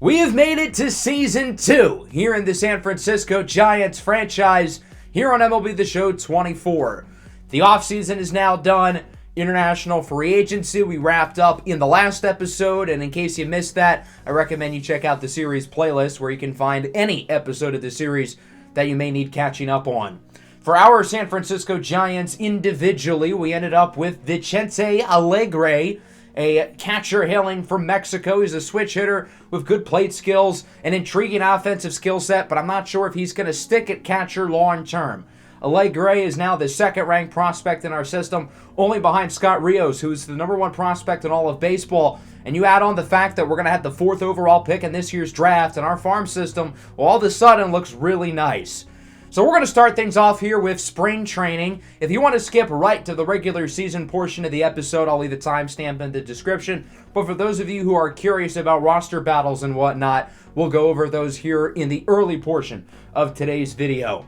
We have made it to Season 2 here in the San Francisco Giants franchise here on MLB The Show 24. The offseason is now done. International free agency we wrapped up in the last episode, and in case you missed that, I recommend you check out the series playlist where you can find any episode of the series that you may need catching up on. For our San Francisco Giants individually, we ended up with Vicente Alegre, a catcher hailing from Mexico. He's a switch hitter with good plate skills, an intriguing offensive skill set, but I'm not sure if he's going to stick at catcher long term. Alegre is now the second-ranked prospect in our system, only behind Scott Rios, who's the number one prospect in all of baseball. And you add on the fact that we're going to have the 4th overall pick in this year's draft, and our farm system, well, all of a sudden looks really nice. So we're going to start things off here with spring training. If you want to skip right to the regular season portion of the episode, I'll leave a timestamp in the description. But for those of you who are curious about roster battles and whatnot, we'll go over those here in the early portion of today's video.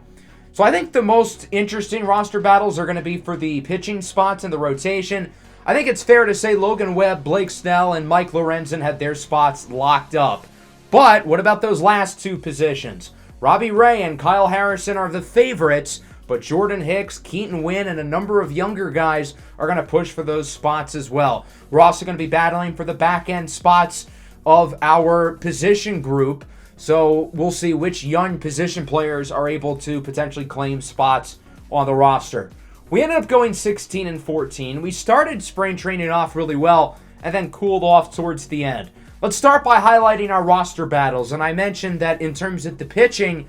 So I think the most interesting roster battles are going to be for the pitching spots in the rotation. I think it's fair to say Logan Webb, Blake Snell, and Mike Lorenzen had their spots locked up. But what about those last two positions? Robbie Ray and Kyle Harrison are the favorites, but Jordan Hicks, Keaton Winn, and a number of younger guys are going to push for those spots as well. We're also going to be battling for the back-end spots of our position group, so we'll see which young position players are able to potentially claim spots on the roster. We ended up going 16-14. We started spring training off really well and then cooled off towards the end. Let's start by highlighting our roster battles, and I mentioned that in terms of the pitching,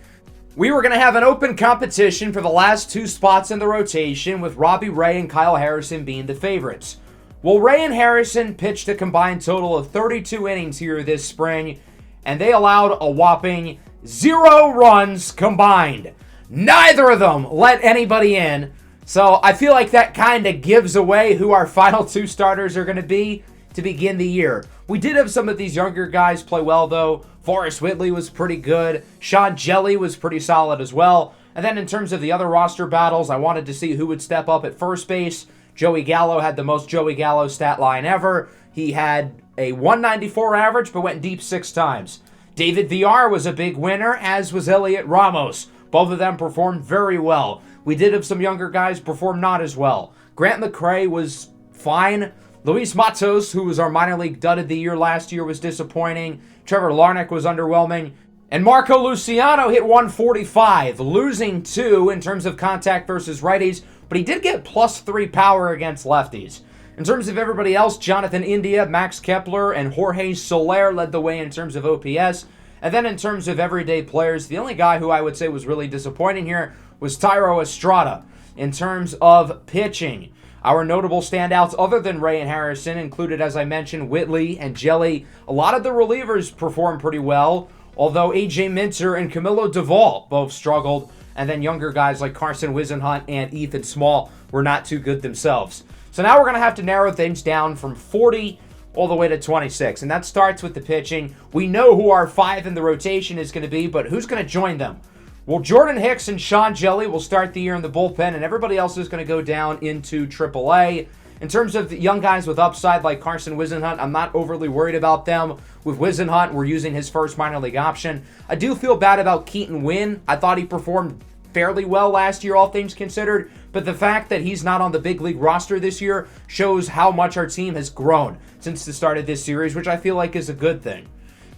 we were going to have an open competition for the last two spots in the rotation, with Robbie Ray and Kyle Harrison being the favorites. Well, Ray and Harrison pitched a combined total of 32 innings here this spring, and they allowed a whopping 0 runs combined. Neither of them let anybody in, so I feel like that kind of gives away who our final two starters are going to be to begin the year. We did have some of these younger guys play well, though. Forrest Whitley was pretty good. Sean Jelly was pretty solid as well. And then in terms of the other roster battles, I wanted to see who would step up at first base. Joey Gallo had the most Joey Gallo stat line ever. He had a 194 average, but went deep 6 times. David Villar was a big winner, as was Elliot Ramos. Both of them performed very well. We did have some younger guys perform not as well. Grant McCray was fine. Luis Matos, who was our minor league dud of the year last year, was disappointing. Trevor Larnach was underwhelming. And Marco Luciano hit 145, losing 2 in terms of contact versus righties, but he did get +3 power against lefties. In terms of everybody else, Jonathan India, Max Kepler, and Jorge Soler led the way in terms of OPS. And then in terms of everyday players, the only guy who I would say was really disappointing here was Thairo Estrada. In terms of pitching, our notable standouts other than Ray and Harrison included, as I mentioned, Whitley and Jelly. A lot of the relievers performed pretty well, although A.J. Minter and Camilo Duvall both struggled, and then younger guys like Carson Wisenhunt and Ethan Small were not too good themselves. So now we're going to have to narrow things down from 40 all the way to 26, and that starts with the pitching. We know who our 5 in the rotation is going to be, but who's going to join them? Well, Jordan Hicks and Sean Jelly will start the year in the bullpen, and everybody else is going to go down into AAA. In terms of the young guys with upside like Carson Wisenhunt, I'm not overly worried about them. With Wisenhunt, we're using his first minor league option. I do feel bad about Keaton Winn. I thought he performed fairly well last year, all things considered, but the fact that he's not on the big league roster this year shows how much our team has grown since the start of this series, which I feel like is a good thing.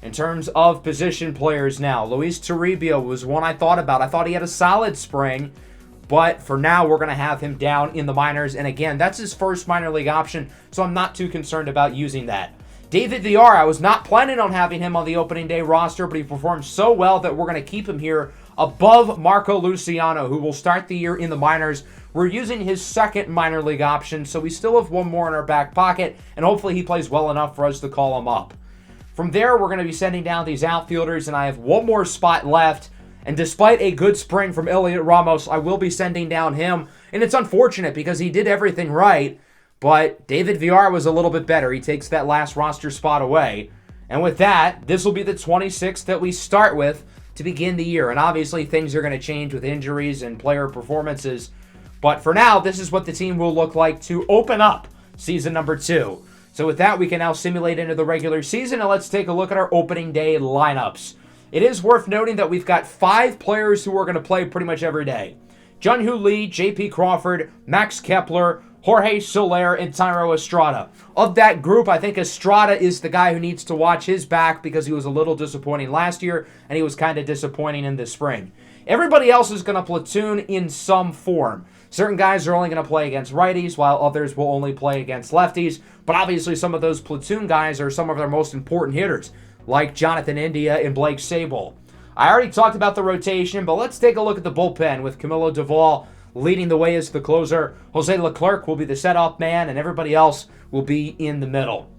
In terms of position players now, Luis Toribio was one I thought about. I thought he had a solid spring, but for now, we're going to have him down in the minors. And again, that's his first minor league option, so I'm not too concerned about using that. David Villar, I was not planning on having him on the opening day roster, but he performed so well that we're going to keep him here above Marco Luciano, who will start the year in the minors. We're using his second minor league option, so we still have one more in our back pocket, and hopefully he plays well enough for us to call him up. From there, we're going to be sending down these outfielders, and I have one more spot left. And despite a good spring from Elliot Ramos, I will be sending down him. And it's unfortunate because he did everything right, but David Villar was a little bit better. He takes that last roster spot away. And with that, this will be the 26th that we start with to begin the year. And obviously, things are going to change with injuries and player performances. But for now, this is what the team will look like to open up season number 2. So with that, we can now simulate into the regular season, and let's take a look at our opening day lineups. It is worth noting that we've got 5 players who are going to play pretty much every day. Jun-Hoo Lee, J.P. Crawford, Max Kepler, Jorge Soler, and Thairo Estrada. Of that group, I think Estrada is the guy who needs to watch his back because he was a little disappointing last year, and he was kind of disappointing in the spring. Everybody else is going to platoon in some form. Certain guys are only going to play against righties, while others will only play against lefties. But obviously, some of those platoon guys are some of their most important hitters, like Jonathan India and Blake Sable. I already talked about the rotation, but let's take a look at the bullpen with Camilo Doval leading the way as the closer. Jose Leclerc will be the set-off man, and everybody else will be in the middle.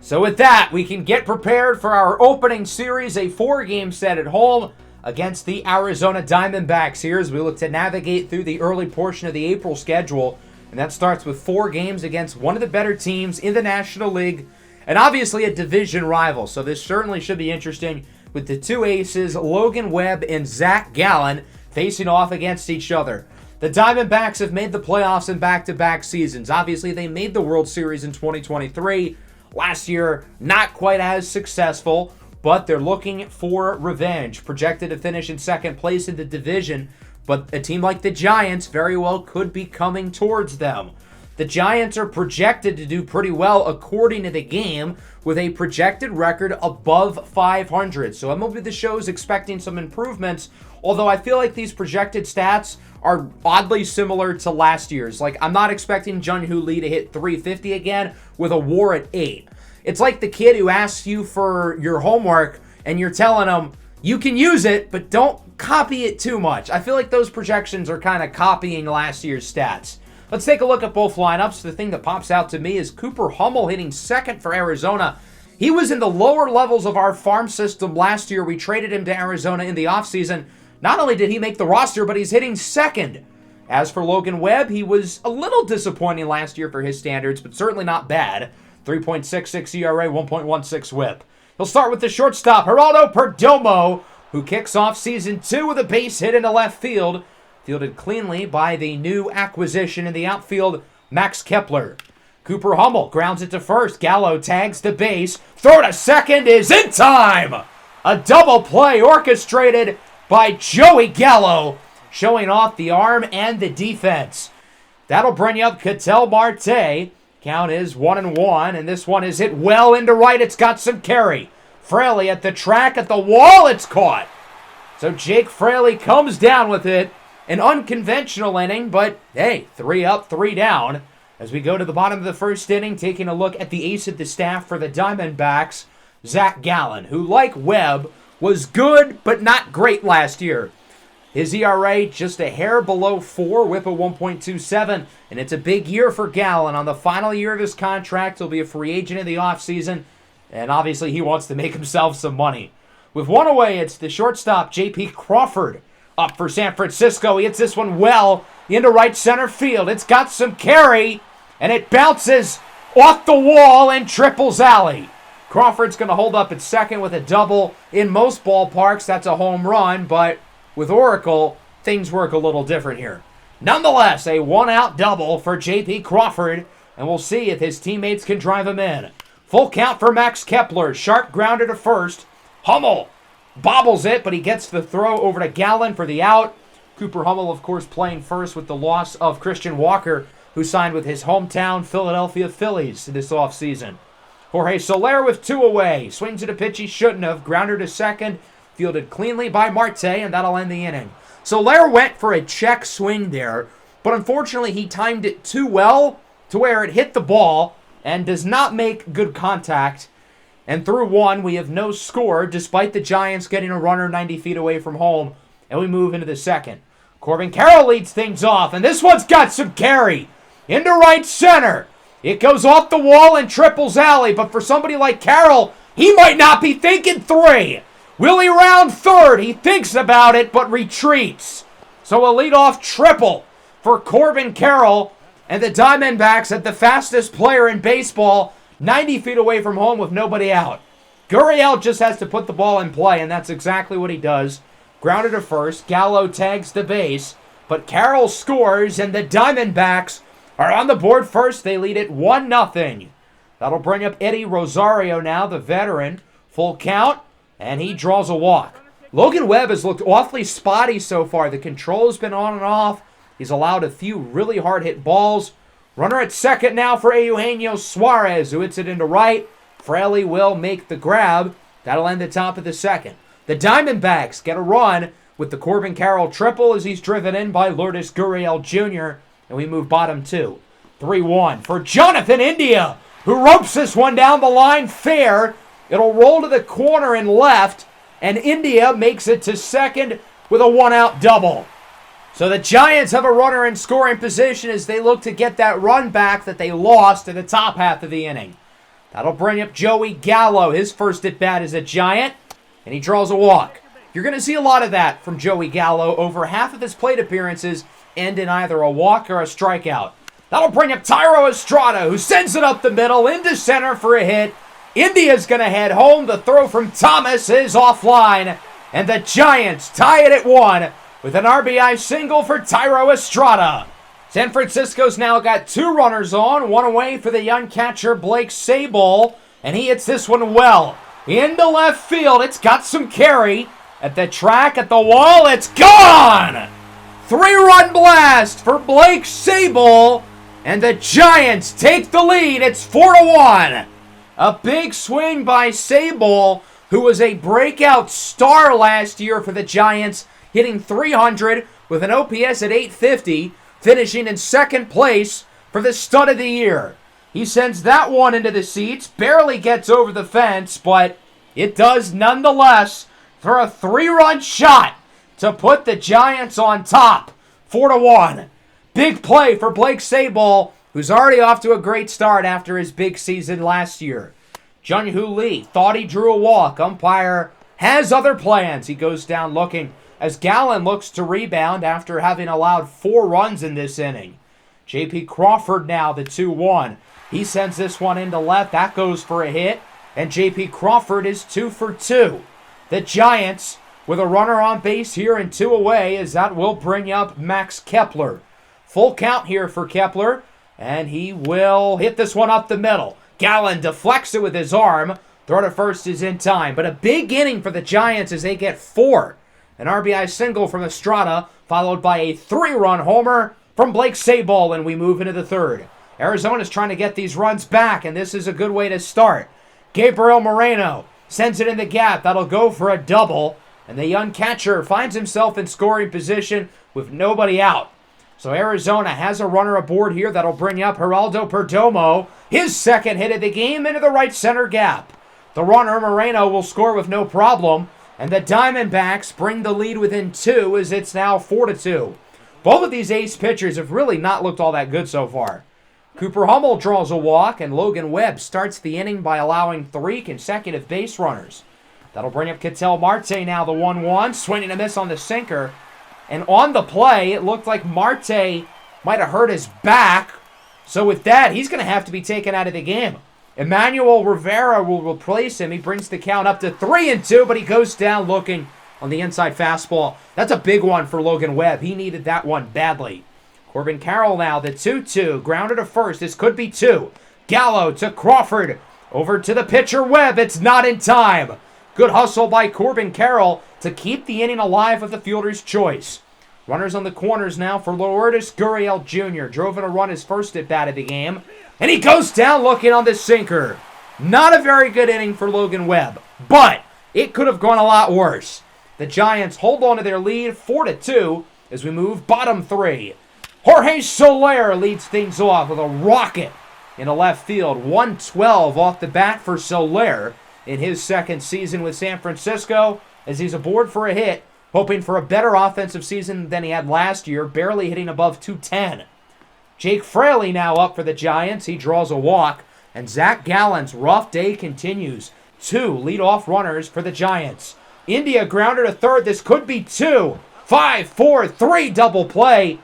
So with that, we can get prepared for our opening series, a 4-game set at home against the Arizona Diamondbacks here as we look to navigate through the early portion of the April schedule. And that starts with 4 games against one of the better teams in the National League, and obviously a division rival. So this certainly should be interesting with the 2 aces, Logan Webb and Zach Gallen, facing off against each other. The Diamondbacks have made the playoffs in back-to-back seasons. Obviously, they made the World Series in 2023. Last year, not quite as successful, but they're looking for revenge. Projected to finish in second place in the division, but a team like the Giants very well could be coming towards them. The Giants are projected to do pretty well according to the game, with a projected record above 500. So MLB The Show is expecting some improvements, although I feel like these projected stats are oddly similar to last year's. Like, I'm not expecting Jun-Hoo Lee to hit 350 again with a WAR at 8. It's like the kid who asks you for your homework and you're telling him, you can use it, but don't copy it too much. I feel like those projections are kind of copying last year's stats. Let's take a look at both lineups. The thing that pops out to me is Cooper Hummel hitting second for Arizona. He was in the lower levels of our farm system last year. We traded him to Arizona in the offseason. Not only did he make the roster, but he's hitting second. As for Logan Webb, he was a little disappointing last year for his standards, but certainly not bad. 3.66 ERA, 1.16 whip. He'll start with the shortstop, Geraldo Perdomo, who kicks off season 2 with a base hit into left field. Fielded cleanly by the new acquisition in the outfield, Max Kepler. Cooper Hummel grounds it to first. Gallo tags the base. Throw to second is in time! A double play orchestrated by Joey Gallo, showing off the arm and the defense. That'll bring up Ketel Marte. Count is 1-1, and this one is hit well into right. It's got some carry. Fraley at the track, at the wall, it's caught. So Jake Fraley comes down with it. An unconventional inning, but hey, 3 up, 3 down. As we go to the bottom of the first inning, taking a look at the ace of the staff for the Diamondbacks, Zach Gallen, who, like Webb, was good but not great last year. His ERA just a hair below 4, whip of 1.27, and it's a big year for Gallen. On the final year of his contract, he'll be a free agent in the offseason, and obviously he wants to make himself some money. With one away, it's the shortstop, J.P. Crawford, up for San Francisco. He hits this one well into right center field. It's got some carry, and it bounces off the wall and triples alley. Crawford's going to hold up at second with a double. In most ballparks, that's a home run, but with Oracle, things work a little different here. Nonetheless, a 1-out double for J.P. Crawford, and we'll see if his teammates can drive him in. Full count for Max Kepler. Sharp grounder to first. Hummel bobbles it, but he gets the throw over to Gallen for the out. Cooper Hummel, of course, playing first with the loss of Christian Walker, who signed with his hometown Philadelphia Phillies this offseason. Jorge Soler with 2 away. Swings at a pitch he shouldn't have. Grounder to second. Fielded cleanly by Marte, and that'll end the inning. Soler went for a check swing there, but unfortunately he timed it too well to where it hit the ball and does not make good contact. And through 1, we have no score, despite the Giants getting a runner 90 feet away from home, and we move into the second. Corbin Carroll leads things off, and this one's got some carry. Into right center. It goes off the wall and triples alley, but for somebody like Carroll, he might not be thinking 3. Will he round third? He thinks about it, but retreats. So a leadoff triple for Corbin Carroll, and the Diamondbacks had the fastest player in baseball 90 feet away from home with nobody out. Gurriel just has to put the ball in play, and that's exactly what he does. Grounded to first. Gallo tags the base, but Carroll scores, and the Diamondbacks are on the board first. They lead it 1-0. That'll bring up Eddie Rosario now, the veteran. Full count, and he draws a walk. Logan Webb has looked awfully spotty so far. The control's been on and off. He's allowed a few really hard-hit balls. Runner at second now for Eugenio Suarez, who hits it into right. Fraley will make the grab. That'll end the top of the second. The Diamondbacks get a run with the Corbin Carroll triple as he's driven in by Lourdes Gurriel Jr., and we move bottom two. 3-1 for Jonathan India, who ropes this one down the line fair. It'll roll to the corner and left, and India makes it to second with a one-out double. So the Giants have a runner in scoring position as they look to get that run back that they lost in the top half of the inning. That'll bring up Joey Gallo, his first at-bat as a Giant, and he draws a walk. You're going to see a lot of that from Joey Gallo. Over half of his plate appearances end in either a walk or a strikeout. That'll bring up Thairo Estrada, who sends it up the middle into center for a hit. India's going to head home. The throw from Thomas is offline, and the Giants tie it at 1 with an RBI single for Thairo Estrada. San Francisco's now got 2 runners on, 1 away for the young catcher Blake Sabol, and he hits this one well. Into left field, it's got some carry. At the track, at the wall, it's gone! 3-run blast for Blake Sabol, and the Giants take the lead. It's 4-1. A big swing by Sabol, who was a breakout star last year for the Giants, hitting .300 with an OPS at .850, finishing in second place for the stud of the year. He sends that one into the seats, barely gets over the fence, but it does nonetheless for a 3-run shot to put the Giants on top. 4-1. Big play for Blake Sabol, who's already off to a great start after his big season last year. Jung-Hoo Lee thought he drew a walk. Umpire has other plans. He goes down looking as Gallen looks to rebound after having allowed 4 runs in this inning. J.P. Crawford now the 2-1. He sends this one into left. That goes for a hit. And J.P. Crawford is 2 for 2. The Giants with a runner on base here and 2 away, as that will bring up Max Kepler. Full count here for Kepler, and he will hit this one up the middle. Gallen deflects it with his arm. Throw to first is in time, but a big inning for the Giants as they get 4. An RBI single from Estrada, followed by a 3-run homer from Blake Sabol, and we move into the third. Arizona's trying to get these runs back, and this is a good way to start. Gabriel Moreno sends it in the gap. That'll go for a double. And the young catcher finds himself in scoring position with nobody out. So Arizona has a runner aboard here that'll bring up Geraldo Perdomo. His second hit of the game into the right center gap. The runner, Moreno, will score with no problem. And the Diamondbacks bring the lead within 2 as it's now 4-2. Both of these ace pitchers have really not looked all that good so far. Cooper Hummel draws a walk, and Logan Webb starts the inning by allowing 3 consecutive base runners. That'll bring up Ketel Marte now, the 1-1, swinging a miss on the sinker. And on the play, it looked like Marte might have hurt his back. So with that, he's going to have to be taken out of the game. Emmanuel Rivera will replace him. He brings the count up to 3-2, but he goes down looking on the inside fastball. That's a big one for Logan Webb. He needed that one badly. Corbin Carroll now, the 2-2, grounded to first. This could be 2. Gallo to Crawford. Over to the pitcher, Webb. It's not in time. Good hustle by Corbin Carroll to keep the inning alive with the fielder's choice. Runners on the corners now for Lourdes Gurriel Jr. Drove in a run his first at-bat of the game. And he goes down looking on the sinker. Not a very good inning for Logan Webb, but it could have gone a lot worse. The Giants hold on to their lead 4-2 as we move bottom 3. Jorge Soler leads things off with a rocket in the left field. 112 off the bat for Soler in his second season with San Francisco as he's aboard for a hit, hoping for a better offensive season than he had last year, barely hitting above 210. Jake Fraley now up for the Giants. He draws a walk, and Zach Gallen's rough day continues. 2 leadoff runners for the Giants. India grounded to third. This could be 2. 5, 4, 3 double play.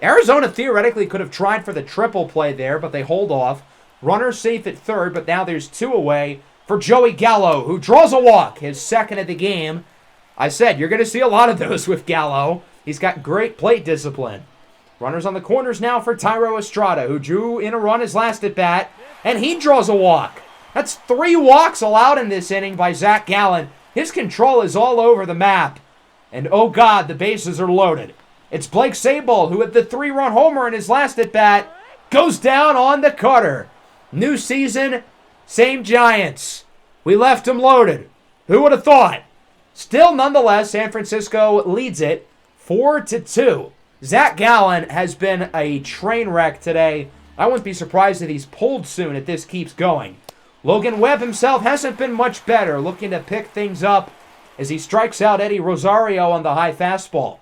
Arizona theoretically could have tried for the triple play there, but they hold off. Runner safe at third, but now there's 2 away for Joey Gallo, who draws a walk, his second of the game. I said, you're going to see a lot of those with Gallo. He's got great plate discipline. Runners on the corners now for Thairo Estrada, who drew in a run his last at-bat, and he draws a walk. That's 3 walks allowed in this inning by Zach Gallen. His control is all over the map. And oh God, the bases are loaded. It's Blake Sabol, who had the 3-run homer in his last at-bat, goes down on the cutter. New season, same Giants. We left him loaded. Who would have thought? Still, nonetheless, San Francisco leads it 4-2. Zach Gallen has been a train wreck today. I wouldn't be surprised if he's pulled soon if this keeps going. Logan Webb himself hasn't been much better, looking to pick things up as he strikes out Eddie Rosario on the high fastball.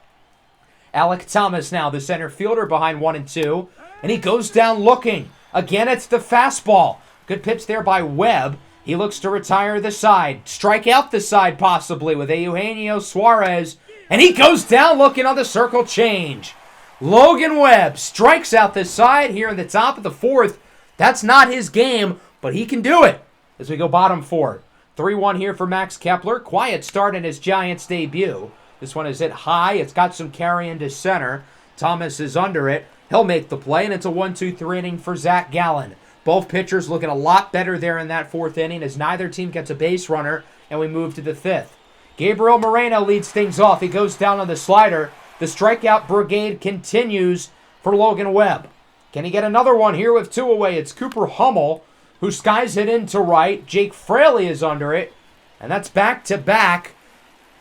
Alek Thomas now, the center fielder, behind 1-2, and he goes down looking. Again, it's the fastball. Good pitch there by Webb. He looks to retire the side, strike out the side possibly with Eugenio Suarez, and he goes down looking on the circle change. Logan Webb strikes out the side here in the top of the 4th. That's not his game, but he can do it as we go bottom 4. 3-1 here for Max Kepler. Quiet start in his Giants debut. This one is hit high. It's got some carry into center. Thomas is under it. He'll make the play, and it's a 1-2-3 inning for Zach Gallen. Both pitchers looking a lot better there in that 4th inning as neither team gets a base runner, and we move to the 5th. Gabriel Moreno leads things off. He goes down on the slider. The strikeout brigade continues for Logan Webb. Can he get another one here with 2 away? It's Cooper Hummel who skies it into right. Jake Fraley is under it, and that's back-to-back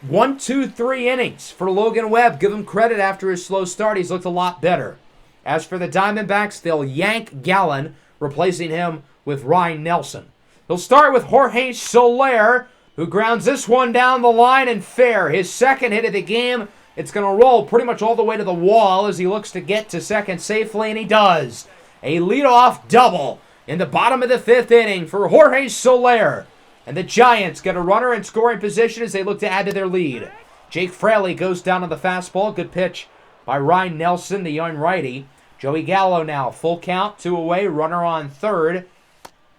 1-2-3 innings for Logan Webb. Give him credit after his slow start. He's looked a lot better. As for the Diamondbacks, they'll yank Gallen, replacing him with Ryan Nelson. He'll start with Jorge Soler, who grounds this one down the line and fair. His second hit of the game. It's going to roll pretty much all the way to the wall as he looks to get to second safely, and he does. A leadoff double in the bottom of the 5th inning for Jorge Soler. And the Giants get a runner in scoring position as they look to add to their lead. Jake Fraley goes down on the fastball. Good pitch by Ryan Nelson, the young righty. Joey Gallo now, full count, 2 away, runner on third.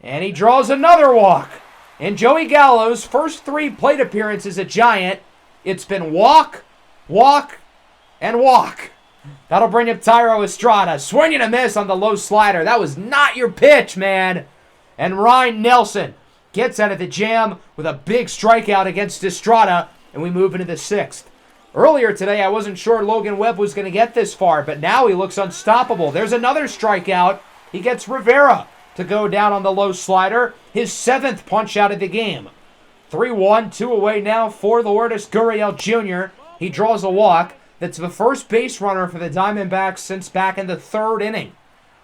And he draws another walk. In Joey Gallo's first 3 plate appearances at Giant, it's been walk, walk, and walk. That'll bring up Thairo Estrada. Swing and a miss on the low slider. That was not your pitch, man. And Ryan Nelson gets out of the jam with a big strikeout against Estrada, and we move into the 6th. Earlier today, I wasn't sure Logan Webb was going to get this far, but now he looks unstoppable. There's another strikeout. He gets Rivera to go down on the low slider. His 7th punch out of the game. 3-1, 2 away now for Lourdes Gurriel Jr. He draws a walk. That's the first base runner for the Diamondbacks since back in the 3rd inning.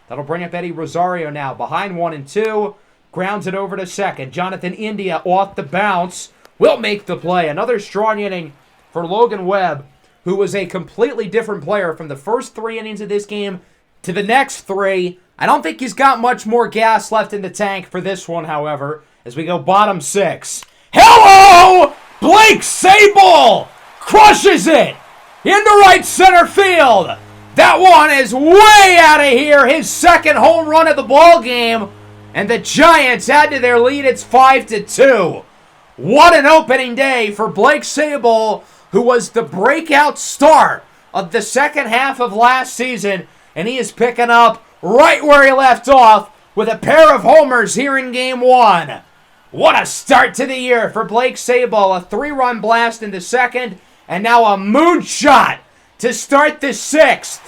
That'll bring up Eddie Rosario now. Behind 1-2. Grounds it over to second. Jonathan India off the bounce. Will make the play. Another strong inning for Logan Webb, who was a completely different player from the first 3 innings of this game to the next 3. I don't think he's got much more gas left in the tank for this one, however, as we go bottom 6. Hello! Blake Sabol crushes it into right center field. That one is way out of here. His 2nd home run of the ball game, and the Giants add to their lead. It's 5-2. What an opening day for Blake Sabol, who was the breakout star of the second half of last season, and he is picking up right where he left off with a pair of homers here in Game 1. What a start to the year for Blake Sabol. A 3-run blast in the 2nd, and now a moonshot to start the 6th.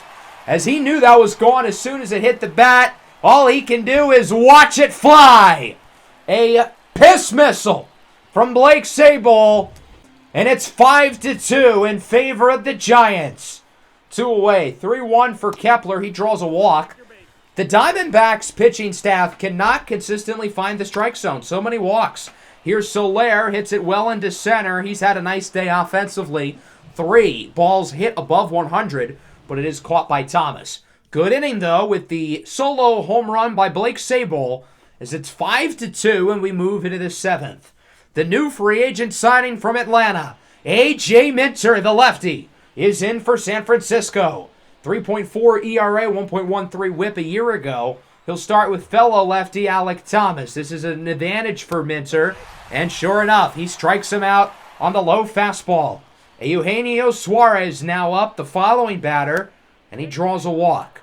As he knew that was gone as soon as it hit the bat, all he can do is watch it fly. A piss missile from Blake Sabol, and it's 5-2 in favor of the Giants. 2 away, 3-1 for Kepler. He draws a walk. The Diamondbacks pitching staff cannot consistently find the strike zone. So many walks. Here's Soler, hits it well into center. He's had a nice day offensively. 3 balls hit above 100, but it is caught by Thomas. Good inning, though, with the solo home run by Blake Sabol, as it's 5-2, and we move into the 7th. The new free agent signing from Atlanta, A.J. Minter, the lefty, is in for San Francisco. 3.4 ERA, 1.13 whip a year ago. He'll start with fellow lefty Alek Thomas. This is an advantage for Minter, and sure enough, he strikes him out on the low fastball. Eugenio Suarez now up, the following batter, and he draws a walk.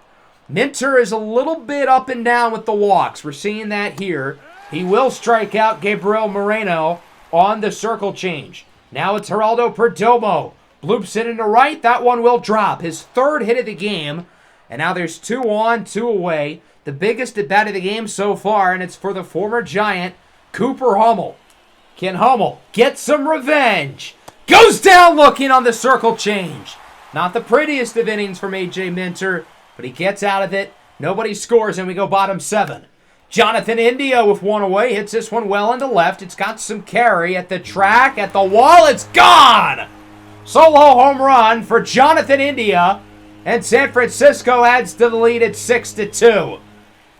Minter is a little bit up and down with the walks. We're seeing that here. He will strike out Gabriel Moreno on the circle change. Now it's Geraldo Perdomo. Bloops it into right. That one will drop. His third hit of the game. And now there's 2 on, 2 away. The biggest at bat of the game so far, and it's for the former Giant, Cooper Hummel. Can Hummel get some revenge? Goes down looking on the circle change. Not the prettiest of innings from A.J. Minter, but he gets out of it. Nobody scores, and we go bottom 7. Jonathan India with 1 away. Hits this one well into left. It's got some carry at the track, at the wall. It's gone! Solo home run for Jonathan India, and San Francisco adds to the lead at 6-2.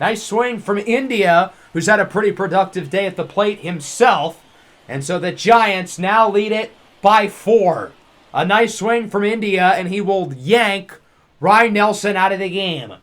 Nice swing from India, who's had a pretty productive day at the plate himself. And so the Giants now lead it by 4. A nice swing from India, and he will yank Ryan Nelson out of the game.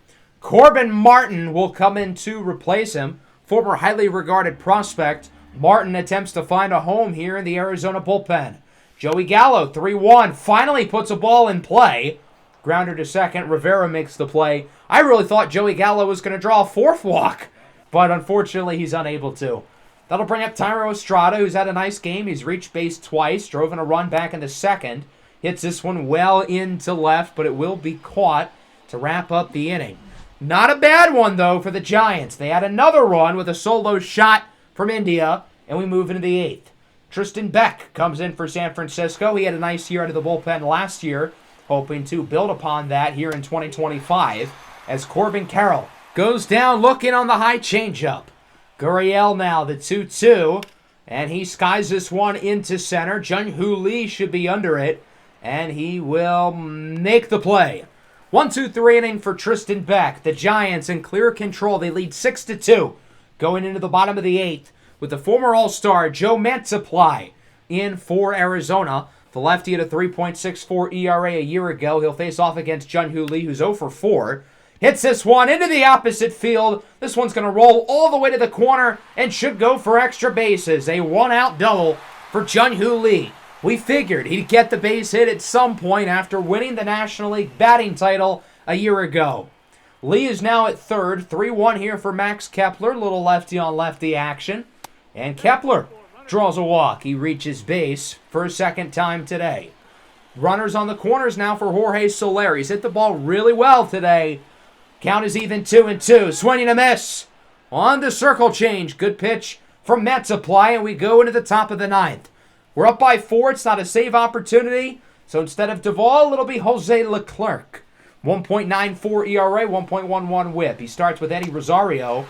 Corbin Martin will come in to replace him. Former highly regarded prospect. Martin attempts to find a home here in the Arizona bullpen. Joey Gallo, 3-1, finally puts a ball in play. Grounder to second. Rivera makes the play. I really thought Joey Gallo was going to draw a 4th walk, but unfortunately he's unable to. That'll bring up Thairo Estrada, who's had a nice game. He's reached base twice, drove in a run back in the second. Hits this one well into left, but it will be caught to wrap up the inning. Not a bad one, though, for the Giants. They had another run with a solo shot from India, and we move into the 8th. Tristan Beck comes in for San Francisco. He had a nice year out of the bullpen last year, hoping to build upon that here in 2025, as Corbin Carroll goes down looking on the high changeup. Gurriel now, the 2-2, and he skies this one into center. Jung-Hoo Lee should be under it, and he will make the play. 1-2-3 inning for Tristan Beck. The Giants in clear control. They lead 6-2 going into the bottom of the 8th with the former All-Star Joe Mantiply in for Arizona. The lefty had a 3.64 ERA a year ago. He'll face off against Jung-Hoo Lee, who's 0 for 4. Hits this one into the opposite field. This one's going to roll all the way to the corner and should go for extra bases. A 1-out double for Jung-Hoo Lee. We figured he'd get the base hit at some point after winning the National League batting title a year ago. Lee is now at third. 3-1 here for Max Kepler. Little lefty-on-lefty action. And Kepler draws a walk. He reaches base for a second time today. Runners on the corners now for Jorge Soler. He's hit the ball really well today. Count is even 2-2. Swing and a miss on the circle change. Good pitch from Mantiply, and we go into the top of the 9th. We're up by 4. It's not a save opportunity. So instead of Duvall, it'll be Jose Leclerc. 1.94 ERA, 1.11 whip. He starts with Eddie Rosario.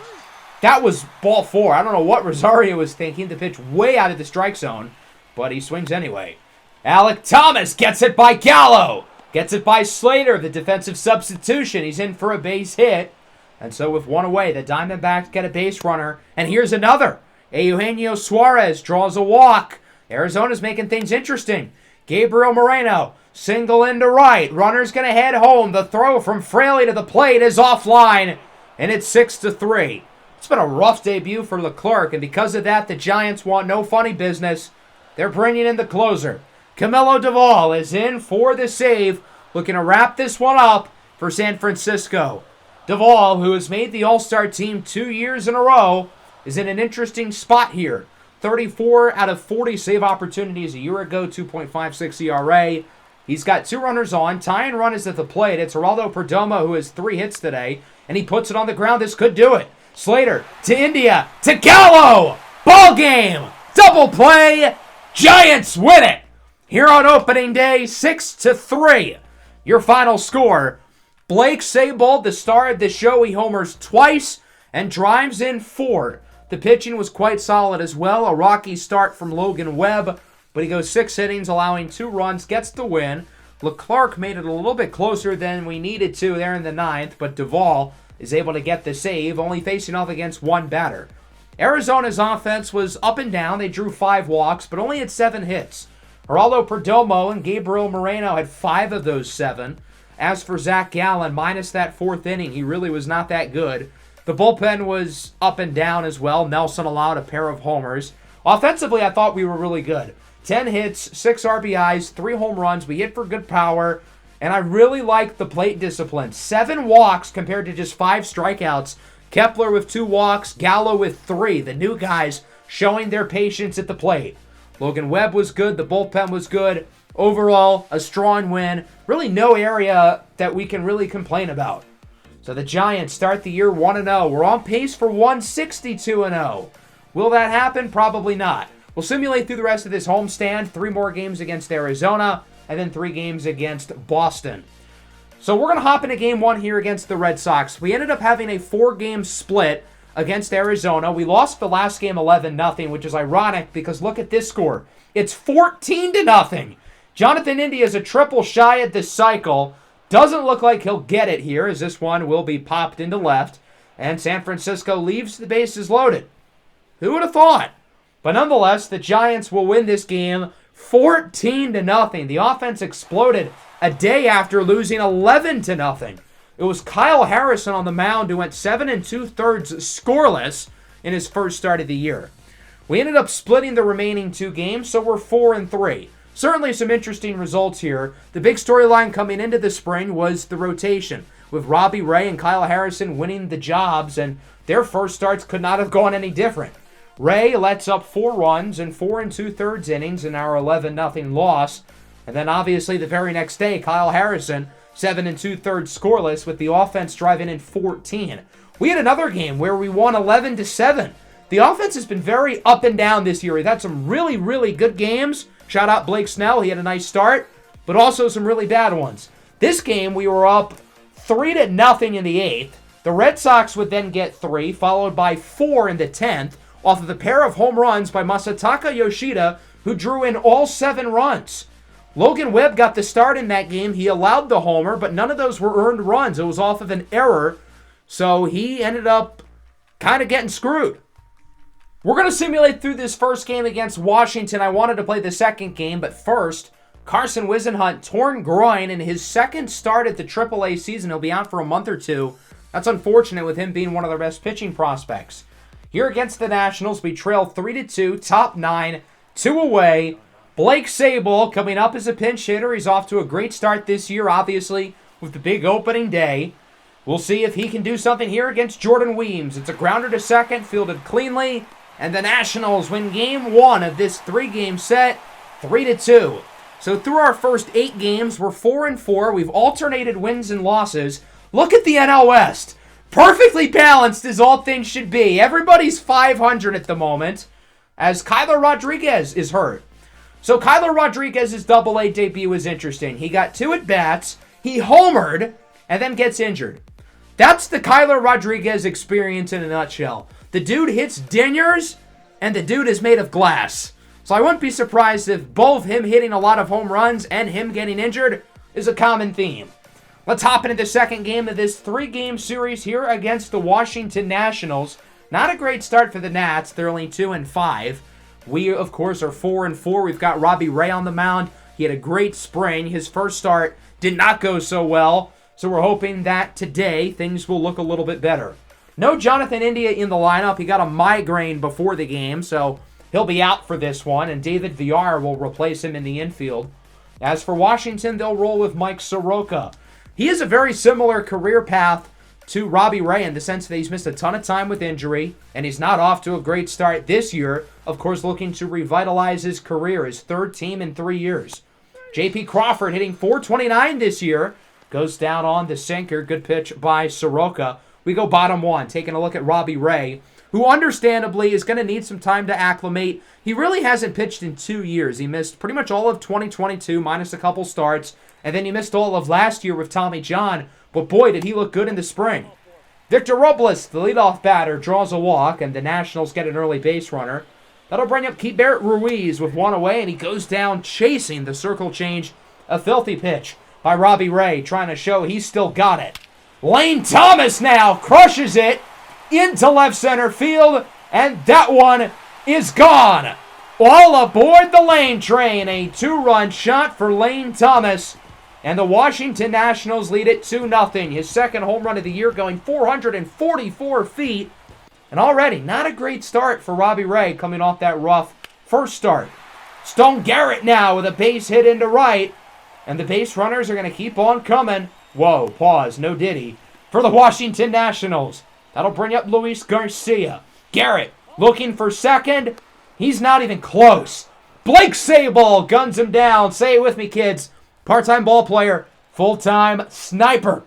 That was ball 4. I don't know what Rosario was thinking. The pitch way out of the strike zone, but he swings anyway. Alec Thomas gets it by Gallo. Gets it by Slater, the defensive substitution. He's in for a base hit. And so with 1 away, the Diamondbacks get a base runner. And here's another. Eugenio Suarez draws a walk. Arizona's making things interesting. Gabriel Moreno, single into right. Runner's going to head home. The throw from Fraley to the plate is offline, and it's 6-3. It's been a rough debut for Leclerc, and because of that, the Giants want no funny business. They're bringing in the closer. Camilo Duvall is in for the save, looking to wrap this one up for San Francisco. Duvall, who has made the All-Star team 2 years in a row, is in an interesting spot here. 34 out of 40 save opportunities a year ago, 2.56 ERA. He's got 2 runners on. Tying run is at the plate. It's Geraldo Perdomo, who has 3 hits today, and he puts it on the ground. This could do it. Slater to India to Gallo. Ball game. Double play. Giants win it. Here on opening day, 6-3. Your final score. Blake Sabol, the star of the show, he homers twice and drives in 4. The pitching was quite solid as well. A rocky start from Logan Webb, but he goes 6 innings, allowing 2 runs, gets the win. Leclerc made it a little bit closer than we needed to there in the 9th, but Duvall is able to get the save, only facing off against 1 batter. Arizona's offense was up and down. They drew 5 walks, but only had 7 hits. Geraldo Perdomo and Gabriel Moreno had 5 of those 7. As for Zach Gallen, minus that 4th inning, he really was not that good. The bullpen was up and down as well. Nelson allowed a pair of homers. Offensively, I thought we were really good. 10 hits, 6 RBIs, 3 home runs. We hit for good power. And I really like the plate discipline. 7 walks compared to just 5 strikeouts. Kepler with 2 walks, Gallo with 3. The new guys showing their patience at the plate. Logan Webb was good. The bullpen was good. Overall, a strong win. Really no area that we can really complain about. So the Giants start the year 1-0. We're on pace for 162-0. Will that happen? Probably not. We'll simulate through the rest of this homestand. 3 more games against Arizona, and then 3 games against Boston. So we're going to hop into game 1 here against the Red Sox. We ended up having a 4-game split against Arizona. We lost the last game 11-0, which is ironic because look at this score. It's 14-0. Jonathan India is a triple shy at this cycle. Doesn't look like he'll get it here, as this one will be popped into left. And San Francisco leaves the bases loaded. Who would have thought? But nonetheless, the Giants will win this game 14-0. The offense exploded a day after losing 11-0. It was Kyle Harrison on the mound who went 7 2/3 scoreless in his first start of the year. We ended up splitting the remaining 2 games, so we're 4-3. Certainly some interesting results here. The big storyline coming into the spring was the rotation, with Robbie Ray and Kyle Harrison winning the jobs, and their first starts could not have gone any different. Ray lets up 4 runs in 4 2/3 innings in our 11-0 loss. And then obviously the very next day, Kyle Harrison, 7 2/3 scoreless with the offense driving in 14. We had another game where we won 11-7. The offense has been very up and down this year. We've had some really, really good games. Shout out Blake Snell. He had a nice start, but also some really bad ones. This game, we were up 3-0 in the 8th. The Red Sox would then get 3, followed by 4 in the 10th, off of a pair of home runs by Masataka Yoshida, who drew in all 7 runs. Logan Webb got the start in that game. He allowed the homer, but none of those were earned runs. It was off of an error, so he ended up kind of getting screwed. We're going to simulate through this first game against Washington. I wanted to play the second game, but first, Carson Whisenhunt, torn groin in his second start at the AAA season. He'll be out for a month or 2. That's unfortunate with him being one of their best pitching prospects. Here against the Nationals, we trail 3-2, top 9, 2 away. Blake Sabol coming up as a pinch hitter. He's off to a great start this year, obviously, with the big opening day. We'll see if he can do something here against Jordan Weems. It's a grounder to second, fielded cleanly, and the Nationals win game 1 of this 3-game set, 3-2. So through our first 8 games, we're 4-4. We've alternated wins and losses. Look at the NL West. Perfectly balanced as all things should be. Everybody's 500 at the moment, as Kyler Rodriguez is hurt. So Kyler Rodriguez's Double-A debut was interesting. He got 2 at-bats, he homered, and then gets injured. That's the Kyler Rodriguez experience in a nutshell. The dude hits dingers, and the dude is made of glass. So I wouldn't be surprised if both him hitting a lot of home runs and him getting injured is a common theme. Let's hop into the second game of this 3-game series here against the Washington Nationals. Not a great start for the Nats. They're only 2-5. We, of course, are 4-4. We've got Robbie Ray on the mound. He had a great spring. His first start did not go so well. So we're hoping that today things will look a little bit better. No Jonathan India in the lineup. He got a migraine before the game, so he'll be out for this one. And David Villar will replace him in the infield. As for Washington, they'll roll with Mike Soroka. He has a very similar career path to Robbie Ray in the sense that he's missed a ton of time with injury, and he's not off to a great start this year. Of course, looking to revitalize his career, his 3rd team in 3 years. J.P. Crawford hitting .429 this year. Goes down on the sinker. Good pitch by Soroka. We go bottom 1, taking a look at Robbie Ray, who understandably is going to need some time to acclimate. He really hasn't pitched in 2 years. He missed pretty much all of 2022, minus a couple starts, and then he missed all of last year with Tommy John, but boy, did he look good in the spring. Victor Robles, the leadoff batter, draws a walk, and the Nationals get an early base runner. That'll bring up Keibert Ruiz with 1 away, and he goes down chasing the circle change. A filthy pitch by Robbie Ray, trying to show he's still got it. Lane Thomas now crushes it into left center field, and that one is gone. All aboard the Lane train. A 2-run shot for Lane Thomas, and the Washington Nationals lead it 2-0. His second home run of the year, going 444 feet. And already, not a great start for Robbie Ray coming off that rough first start. Stone Garrett now with a base hit into right. And the base runners are going to keep on coming. Whoa, pause, no diddy. For the Washington Nationals. That'll bring up Luis Garcia. Garrett looking for second. He's not even close. Blake Sabol guns him down. Say it with me, kids. Part-time ball player, full-time sniper.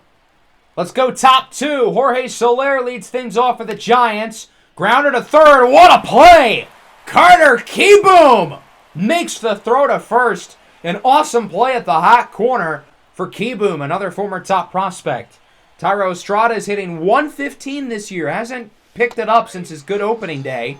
Let's go top two. Jorge Soler leads things off for the Giants. Grounder to third. What a play! Carter Kieboom makes the throw to first. An awesome play at the hot corner for Kieboom, another former top prospect. Thairo Estrada is hitting 115 this year. Hasn't picked it up since his good opening day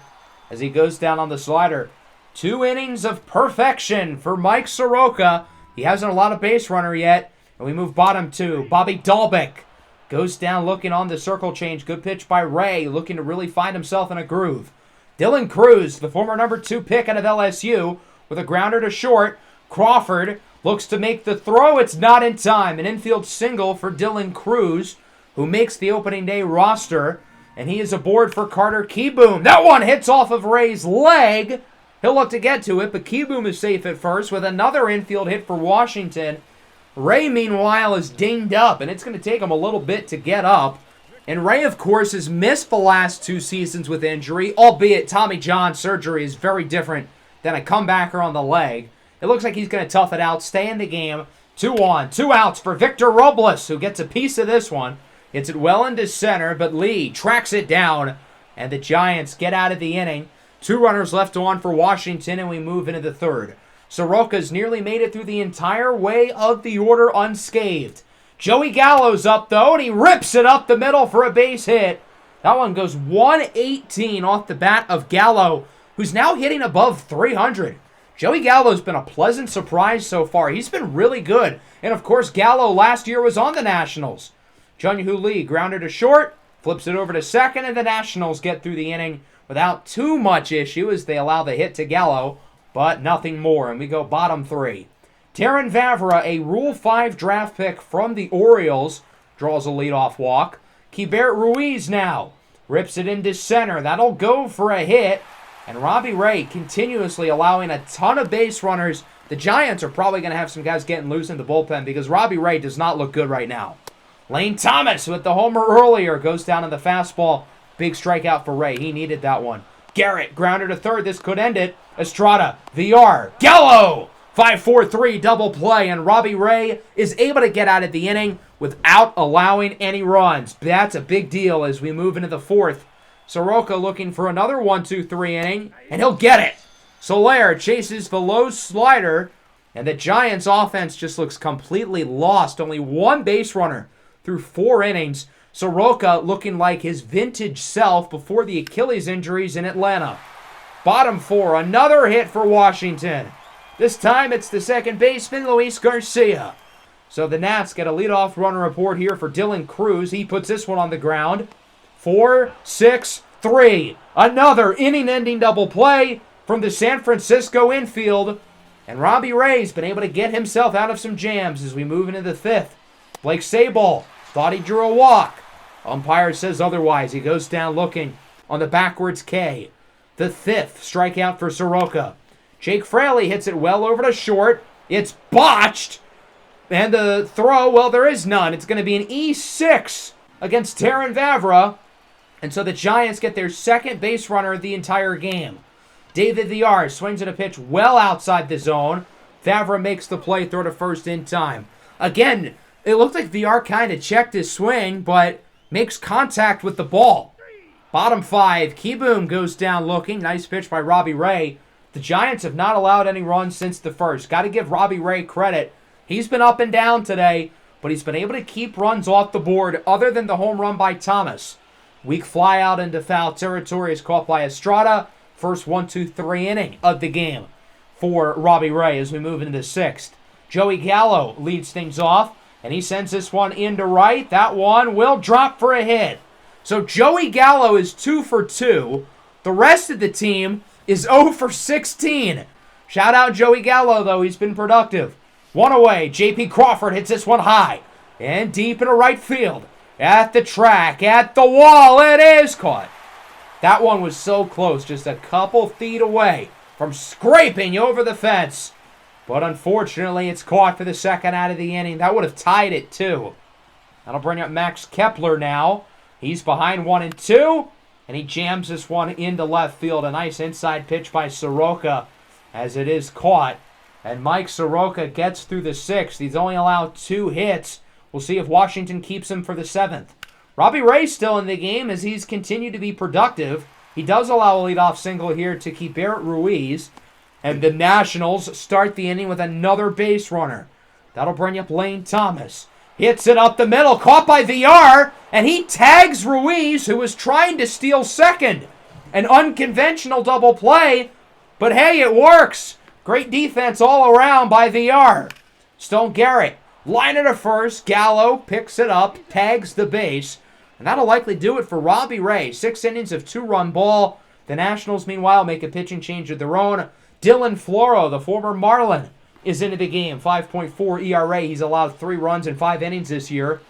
as he goes down on the slider. 2 innings of perfection for Mike Soroka. He hasn't a lot of base runner yet. And we move bottom 2. Bobby Dahlbeck goes down looking on the circle change. Good pitch by Ray, looking to really find himself in a groove. Dylan Cruz, the former number 2 pick out of LSU, with a grounder to short. Crawford looks to make the throw. It's not in time. An infield single for Dylan Cruz, who makes the opening day roster. And he is aboard for Carter Kieboom. That one hits off of Ray's leg. He'll look to get to it, but Kieboom is safe at first with another infield hit for Washington. Ray, meanwhile, is dinged up, and it's going to take him a little bit to get up. And Ray, of course, has missed the last 2 seasons with injury, albeit Tommy John surgery is very different than a comebacker on the leg. It looks like he's going to tough it out, stay in the game. 2 on, 2 outs for Victor Robles, who gets a piece of this one. Hits it well into center, but Lee tracks it down, and the Giants get out of the inning. 2 runners left on for Washington, and we move into the third. Soroka's nearly made it through the entire way of the order unscathed. Joey Gallo's up, though, and he rips it up the middle for a base hit. That one goes 118 off the bat of Gallo, who's now hitting above 300. Joey Gallo's been a pleasant surprise so far. He's been really good. And, of course, Gallo last year was on the Nationals. Jung-Hoo Lee, grounder to short, flips it over to second, and the Nationals get through the inning without too much issue as they allow the hit to Gallo, but nothing more. And we go bottom 3. Terrin Vavra, a Rule 5 draft pick from the Orioles, draws a leadoff walk. Keibert Ruiz now rips it into center. That'll go for a hit. And Robbie Ray continuously allowing a ton of base runners. The Giants are probably going to have some guys getting loose in the bullpen because Robbie Ray does not look good right now. Lane Thomas with the homer earlier goes down on the fastball. Big strikeout for Ray. He needed that one. Garrett, grounder to third. This could end it. Estrada, VR, Gallo! 5-4-3 double play, and Robbie Ray is able to get out of the inning without allowing any runs. That's a big deal as we move into the fourth. Soroka looking for another 1-2-3 inning, and he'll get it. Soler chases the low slider, and the Giants' offense just looks completely lost. Only 1 base runner through 4 innings. Soroka looking like his vintage self before the Achilles injuries in Atlanta. Bottom 4, another hit for Washington. This time it's the second baseman, Luis Garcia. So the Nats get a leadoff runner aboard here for Dylan Cruz. He puts this one on the ground. 4-6-3. Another inning-ending double play from the San Francisco infield. And Robbie Ray's been able to get himself out of some jams as we move into the 5th. Blake Sabol thought he drew a walk. Umpire says otherwise. He goes down looking on the backwards K. The 5th strikeout for Soroka. Jake Fraley hits it well over to short. It's botched. And the throw, well, there is none. It's going to be an E6 against Terrin Vavra. And so the Giants get their second base runner of the entire game. David Villar swings at a pitch well outside the zone. Vavra makes the play, throw to first in time. Again, it looked like Villar kind of checked his swing, but makes contact with the ball. Bottom 5, Kieboom goes down looking. Nice pitch by Robbie Ray. The Giants have not allowed any runs since the first. Got to give Robbie Ray credit. He's been up and down today, but he's been able to keep runs off the board other than the home run by Thomas. Weak fly out into foul territory is caught by Estrada. First 1-2-3 inning of the game for Robbie Ray as we move into the 6th. Joey Gallo leads things off, and he sends this one into right. That one will drop for a hit. So Joey Gallo is 2 for 2. The rest of the team is 0 for 16. Shout out Joey Gallo, though. He's been productive. One away. J.P. Crawford hits this one high and deep into right field. At the track, at the wall, it is caught. That one was so close, just a couple feet away from scraping over the fence. But unfortunately, it's caught for the second out of the inning. That would have tied it, too. That'll bring up Max Kepler now. He's behind 1-2, and he jams this one into left field. A nice inside pitch by Soroka as it is caught. And Mike Soroka gets through the sixth. He's only allowed 2 hits. We'll see if Washington keeps him for the 7th. Robbie Ray's still in the game as he's continued to be productive. He does allow a leadoff single here to Keibert Ruiz. And the Nationals start the inning with another base runner. That'll bring up Lane Thomas. Hits it up the middle, caught by VR, and he tags Ruiz, who was trying to steal second. An unconventional double play, but hey, it works. Great defense all around by VR. Stone Garrett, liner to first. Gallo picks it up, tags the base, and that'll likely do it for Robbie Ray. 6 innings of 2-run ball. The Nationals, meanwhile, make a pitching change of their own. Dylan Floro, the former Marlin, is into the game. 5.4 ERA. He's allowed 3 runs in 5 innings this year.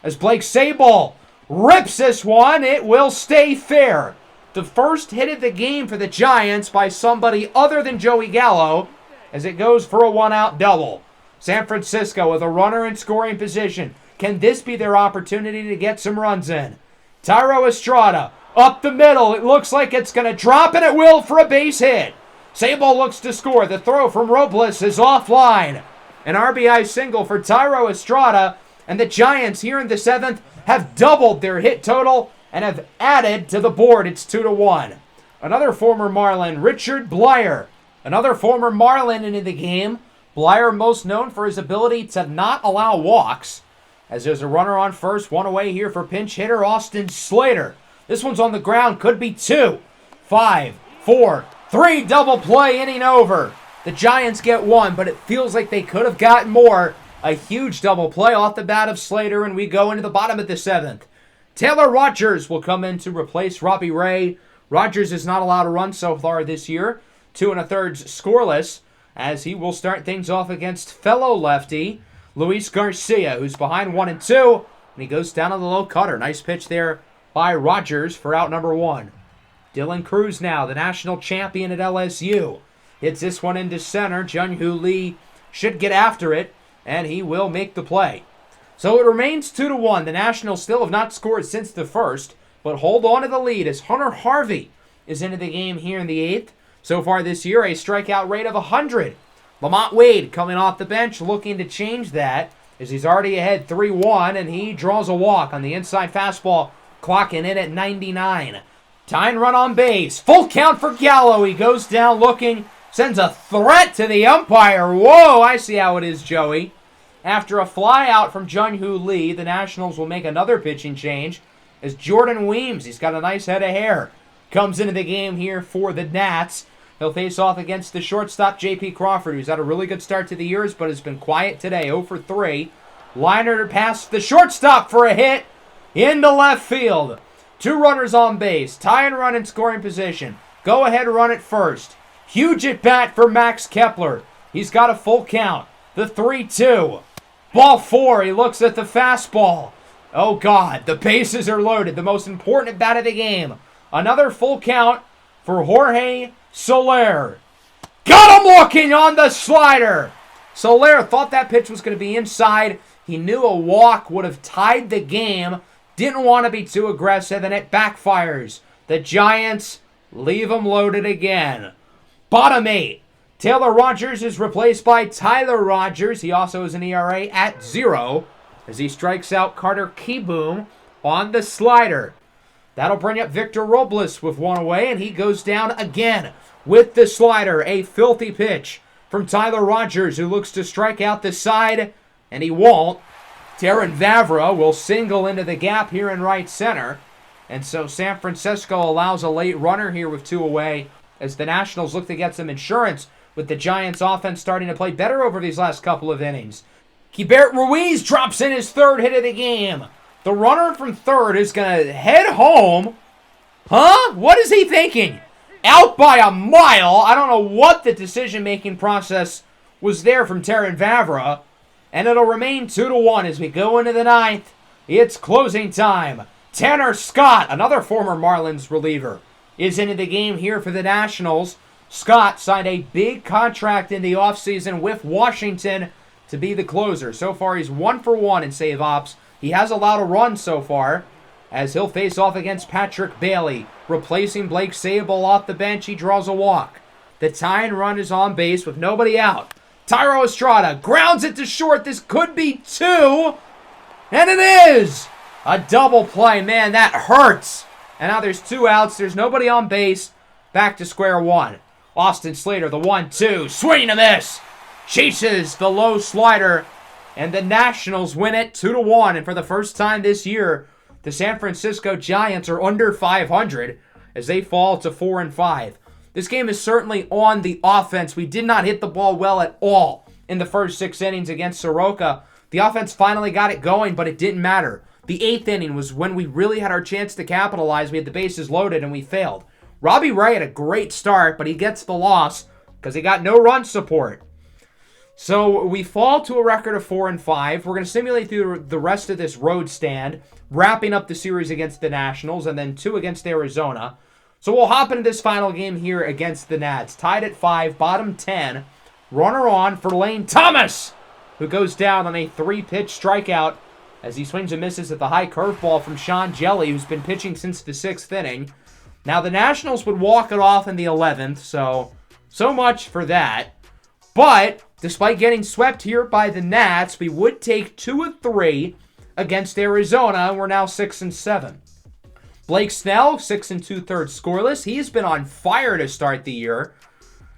As Blake Sabol rips this one, it will stay fair. The first hit of the game for the Giants by somebody other than Joey Gallo as it goes for a 1-out double. San Francisco with a runner in scoring position. Can this be their opportunity to get some runs in? Thairo Estrada up the middle. It looks like it's going to drop, and it will for a base hit. Sabol looks to score. The throw from Robles is offline. An RBI single for Thairo Estrada, and the Giants here in the 7th have doubled their hit total and have added to the board. It's 2-1. Another former Marlin, Richard Blyer. Another former Marlin into the game. Blyer most known for his ability to not allow walks. As there's a runner on first, 1 away here for pinch hitter Austin Slater. This one's on the ground, could be 2, 5, 4, 3, double play, inning over. The Giants get 1, but it feels like they could have gotten more. A huge double play off the bat of Slater, and we go into the bottom of the 7th. Taylor Rogers will come in to replace Robbie Ray. Rogers is not allowed to run so far this year. 2 1/3 scoreless, as he will start things off against fellow lefty Luis Garcia, who's behind 1-2, and he goes down on the low cutter. Nice pitch there by Rogers for out number 1. Dylan Cruz now, the national champion at LSU. Hits this one into center. Jung-Hoo Lee should get after it, and he will make the play. So it remains 2-1. The Nationals still have not scored since the first, but hold on to the lead as Hunter Harvey is into the game here in the 8th. So far this year, a strikeout rate of 100. Lamont Wade coming off the bench looking to change that as he's already ahead 3-1, and he draws a walk on the inside fastball, clocking in at 99. Tying run on base. Full count for Gallo. He goes down looking, sends a threat to the umpire. Whoa, I see how it is, Joey. After a fly out from Jung-Hoo Lee, the Nationals will make another pitching change as Jordan Weems, he's got a nice head of hair, comes into the game here for the Nats. He'll face off against the shortstop J.P. Crawford, who's had a really good start to the years but has been quiet today, 0 for 3. Liner past the shortstop for a hit into left field. 2 runners on base, tie and run in scoring position. Go ahead run at first. Huge at bat for Max Kepler. He's got a full count. The 3-2. Ball 4, he looks at the fastball. Oh God, the bases are loaded. The most important at bat of the game. Another full count for Jorge Soler. Got him looking on the slider. Soler thought that pitch was going to be inside. He knew a walk would have tied the game. Didn't want to be too aggressive, and it backfires. The Giants leave him loaded again. Bottom 8. Taylor Rogers is replaced by Tyler Rogers. He also has an ERA at 0 as he strikes out Carter Kieboom on the slider. That'll bring up Victor Robles with 1 away, and he goes down again with the slider. A filthy pitch from Tyler Rogers, who looks to strike out the side, and he won't. Terrin Vavra will single into the gap here in right center, and so San Francisco allows a late runner here with 2 away as the Nationals look to get some insurance with the Giants' offense starting to play better over these last couple of innings. Keibert Ruiz drops in his 3rd hit of the game. The runner from 3rd is going to head home. Huh? What is he thinking? Out by a mile. I don't know what the decision-making process was there from Terrin Vavra. And it'll remain 2-1 as we go into the 9th. It's closing time. Tanner Scott, another former Marlins reliever, is into the game here for the Nationals. Scott signed a big contract in the offseason with Washington to be the closer. So far, he's 1 for 1 in save ops. He has allowed a run so far, as he'll face off against Patrick Bailey. Replacing Blake Sabol off the bench, he draws a walk. The tying run is on base with nobody out. Tyro Estrada grounds it to short. This could be 2. And it is! A double play. Man, that hurts. And now there's 2 outs. There's nobody on base. Back to square one. Austin Slater, the 1-2. Swing and a miss. Chases the low slider. And the Nationals win it 2-1. And for the first time this year, the San Francisco Giants are under 500 as they fall to 4-5. This game is certainly on the offense. We did not hit the ball well at all in the first 6 innings against Soroka. The offense finally got it going, but it didn't matter. The 8th inning was when we really had our chance to capitalize. We had the bases loaded, and we failed. Robbie Ray had a great start, but he gets the loss because he got no run support. So we fall to a record of 4-5. We're going to simulate through the rest of this road stand, wrapping up the series against the Nationals, and then 2 against Arizona. So we'll hop into this final game here against the Nats. Tied at 5, bottom 10. Runner on for Lane Thomas, who goes down on a 3-pitch strikeout as he swings and misses at the high curveball from Sean Jelly, who's been pitching since the 6th inning. Now, the Nationals would walk it off in the 11th, so much for that. But, despite getting swept here by the Nats, we would take 2 of 3 against Arizona, and we're now 6-7. Blake Snell, 6 2/3 scoreless. He's been on fire to start the year.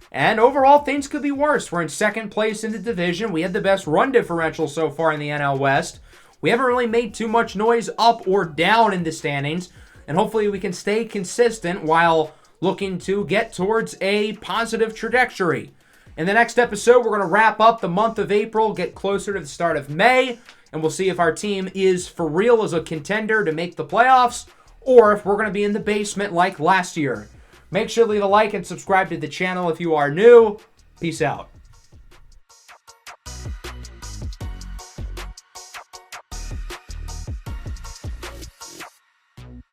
And overall, things could be worse. We're in 2nd place in the division. We had the best run differential so far in the NL West. We haven't really made too much noise up or down in the standings. And hopefully we can stay consistent while looking to get towards a positive trajectory. In the next episode, we're going to wrap up the month of April, get closer to the start of May, and we'll see if our team is for real as a contender to make the playoffs, or if we're going to be in the basement like last year. Make sure to leave a like and subscribe to the channel if you are new. Peace out.